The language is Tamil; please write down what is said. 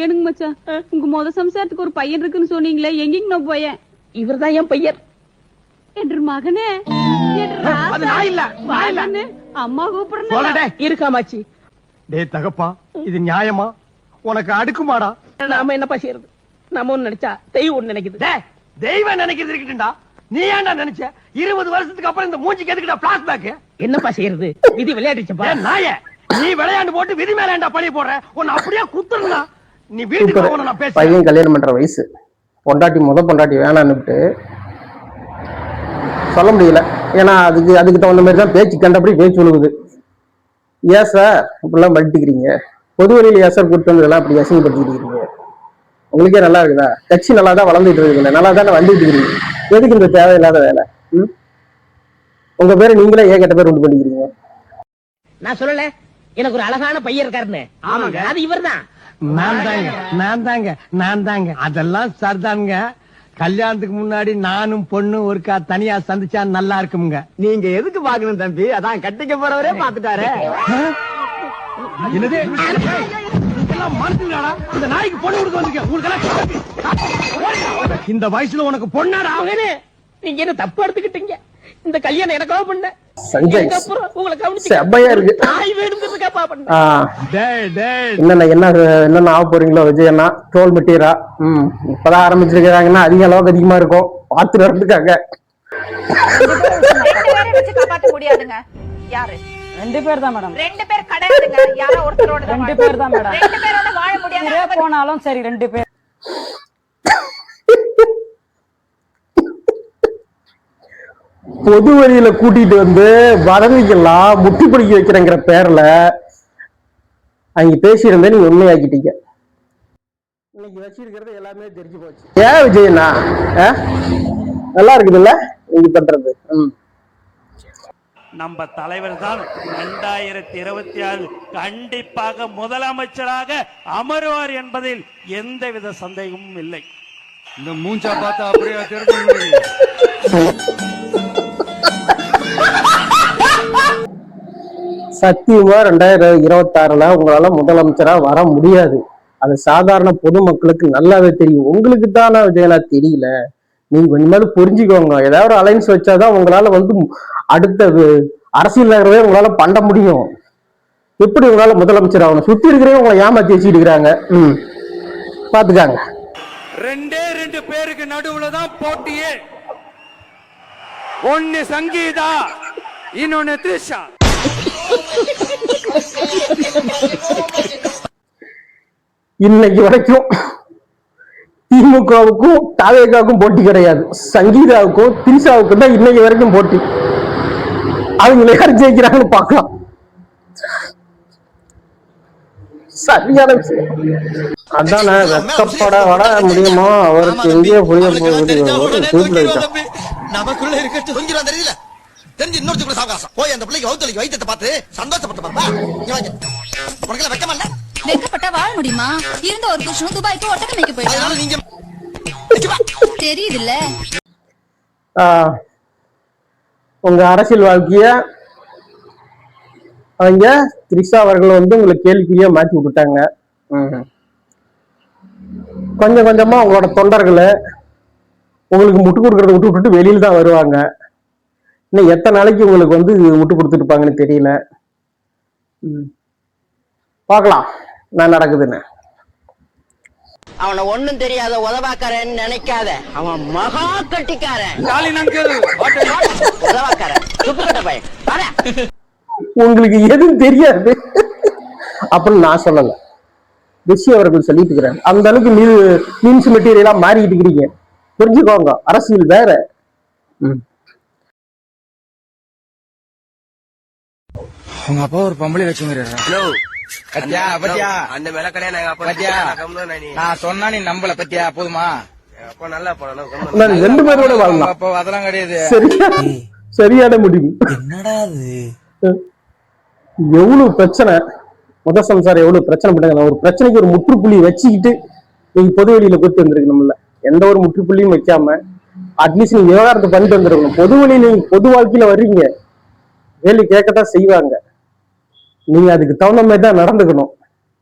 ஏனுங்க மச்சான், உங்க முத சம்சாரத்துக்கு ஒரு பையன் இருக்குன்னு சொன்னீங்களே, எங்கேங்க நான் போயேன்? இவர்தான் என் பையன். என்று மகனே, அம்மா கூப்பிடுறேன் இருக்காமாச்சி. டே தகப்பா, இது நியாயமா? உனக்கு அடுக்குமாடா? நாம என்னப்பா செய்யறது? நாம ஒண்ணு நினைச்சா தெய்வம் நினைக்குது. தெய்வம் நினைக்கிறது இருக்கட்டும்டா. நீ ஏன்டா நினைச்ச? 20 வருஷத்துக்கு அப்புறம் இந்த மூஞ்சிக்கு எதுக்குடா பிளாஷ்பேக்? என்னப்பா செய்யறது? விதி விளையாடுச்சப்பா. நாயே, நீ விளையாண்டு போட்டு விதி மேல ஏன்டா பழி போடுற? உன்னை அப்படியே குத்துறா. நீ வீட்டுக்கு போன நான் பேச. பையன் கல்யாணம் பண்ற வயசு, பொண்டாட்டி வேணான்னுட்டு சொல்ல முடியல. ஏன்னா அதுக்கு தகுந்த மாதிரி தான் பேச்சு கண்டபடி பேச்சு விழுகுது. ஏன் சார் இப்படிலாம் படுத்திக்கிறீங்க? பொது வழியில் ஏன் சார் கூட்டு வந்ததெல்லாம் அப்படி அசிங்கப்படுத்திட்டு இருக்கீங்க? உங்களுக்கே நல்லா இருக்குதா? கட்சி நல்லா தான் வளர்ந்துட்டு இருக்குங்க, நல்லா தானே வந்துட்டு இருக்கீங்க. எதுக்கு இந்த தேவையில்லாத வேலை? உங்க பேரை நீங்களே ஏன் கெட்ட பேர் உண்டு பண்ணிக்கிறீங்க? நான் சொல்லல எனக்கு ஒரு அழகான பையன் இருக்காருன்னு. ஆமாங்க, அது இவர்தான். நான் தாங்க. அதெல்லாம் சரிதானுங்க. கல்யாணத்துக்கு முன்னாடி நானும் பொண்ணு ஒருக்கா தனியா சந்திச்சா நல்லா இருக்குங்க. நீங்க எதுக்கு பாக்கணும் தம்பி? அதான் கட்டிக்க போறவரே பாத்துட்டாரு. என்னது இந்த நாய்க்கு பொண்ணு கொடுக்க வந்திருக்கேன். இந்த வயசுல உனக்கு பொண்ணாடா? நீங்க என்ன தப்பு எடுத்துக்கிட்டீங்க? இந்த கல்யாணம் எனக்காக பண்ண சஞ்சய் உங்களை செம்மையா இருக்கு. என்னென்ன ஆக போறீங்களோ விஜய் அண்ணா? டோல் மெட்டீரா இப்பதான் ஆரம்பிச்சிருக்காங்கன்னா அதிக அளவுக்கு அதிகமா இருக்கும். பார்த்து நடந்துக்காங்க. முடியாதுங்க. யாரு? 2 பேர் தான் மேடம். 2 பேர் கிடையாதுங்க. யாரோ ஒருத்தரோட 2 பேர் தான் மேடம். 2 பேரோட வாழ முடியாது. போனாலும் சரி 2 பேர். பொது வழியில கூட்டிட்டு வந்து வதவிக்கெல்லாம் முட்டி பிடிக்க வைக்கிறேங்கிற பேர்ல அங்க பேசியிருந்தே நீங்க உண்மையாக்கிட்டீங்க. இன்னைக்கு வச்சிருக்கிறது எல்லாமே தெரிஞ்சு போச்சு. ஏன் விஜயண்ணா நல்லா இருக்குதுல்ல நீங்க பண்றது? நம்ம தலைவர் தான் 2026 கண்டிப்பாக முதலமைச்சராக அமருவார் என்பதில் எந்தவித சந்தேகமும் இல்லை. இந்த மூஞ்சா பார்த்தா அப்படியே தெரிஞ்சு. சத்தியமா 2026 உங்களால முதலமைச்சரா வர முடியாது. அது சாதாரண பொதுமக்களுக்கு நல்லாவே தெரியும். உங்களுக்கு தானே விஜயனா தெரியல. நீங்க கொஞ்சமாவது புரிஞ்சுக்கோங்க. ஏதாவது ஒரு அலைன்ஸ் வச்சாதான் உங்களால அடுத்த அரசியல் நகரவே உங்களால பண்ண முடியும். எப்படி உங்களால முதலமைச்சர் ஆகணும்? சுத்தி இருக்கிறவங்க உங்களை ஏமாத்தி வச்சுட்டு இருக்கிறாங்க. பாத்துக்காங்க. 2 பேருக்கு நடுவுலதான் போட்டியே. ஒன்னு சங்கீதா, இன்னொன்னு த்ரிஷா. இன்னைக்கு வரைக்கும் திமுகவுக்கும் தாவேகாவுக்கும் போட்டி கிடையாது. சங்கீதாவுக்கும் திரிஷாவுக்கும் தான் இன்னைக்கு வரைக்கும் போட்டி. அவங்க யார் ஜெயிக்கிறாங்கன்னு பார்க்கலாம். சரியான விஷயம் அதானே. வெக்கப்பட வட முடியுமோ அவருக்கு எங்கேயோ புரிய போகுது. நமக்குள்ள இருக்கட்டும் தெரியல. தெரிஞ்சு இன்னொரு கூட சாவகாசம் போய் அந்த பிள்ளைக்கு வவுத்தலிக்கு வைத்தியத்தை பார்த்து சந்தோஷப்பட்டு பாப்பா. உனக்கு வெக்கமா இல்ல? வெக்கப்பட்டா வாழ முடியுமா? இருந்த ஒரு புருஷனும் துபாய்க்கு ஒட்டகம் மேய்க்க போயிட்டான். நீங்க தெரியுதுல்ல. உங்க அரசியல் வாழ்க்கைய அவங்க த்ரிஷா அவர்கள் உங்களுக்கு கேள்விக்குறியா மாத்தி விட்டுட்டாங்க. கொஞ்சம் கொஞ்சமா உங்களோட தொண்டர்களை உங்களுக்கு முட்டு கொடுக்கறத விட்டு வெளியில தான் வருவாங்க. இன்னும் எத்தனை நாளைக்கு உங்களுக்கு முட்டு கொடுத்துருப்பாங்கன்னு தெரியல. பார்க்கலாம் நான் நடக்குதுன்னு. அவனை ஒண்ணும் தெரியாத உதவாக்காரன்னு நினைக்காத. அவன் மகா கட்டிக்காரன். உதவாக்காரன் துப்புக்கட்ட பையன். உங்களுக்கு எதுவும் தெரியாது அப்படின்னு நான் சொல்லல. ரிஷி அவர்கள் சொல்லிட்டு இருக்கிறாங்க. அந்த அளவுக்கு மீன்ஸ் மெட்டீரியலா மாறிக்கிட்டு இருக்கிறீங்க. புரிஞ்சுக்கோங்க, அரசியல் வேற. உங்க அப்பா ஒரு பொம்பளை வச்சுங்கிறாரு. நான் சொன்னா நீ நம்பல பத்தியா? போதுமா? ரெண்டு பேரோட வாழலாம். அதெல்லாம் கிடையாது. சரியான முடிவு. என்னடா எவ்வளவு பிரச்சனை, முத சம்சாரம் எவ்வளவு பிரச்சனை பண்ணாங்க. ஒரு பிரச்சனைக்கு ஒரு முற்றுப்புள்ளி வச்சுக்கிட்டு நீங்க பொது வெளியில கூட்டு வந்திருக்கணும்ல. எந்த ஒரு முற்றுப்புள்ளியும் வைக்காம அட்லீஸ்ட் நீங்க விவகாரத்தை பண்ணிட்டு வந்துருக்கணும். பொது வெளியில நீங்க பொது வாழ்க்கையில வர்றீங்க, வேலை கேட்கத்தான் செய்வாங்க. நீங்க அதுக்கு தகுந்த மாதிரி தான் நடந்துக்கணும்.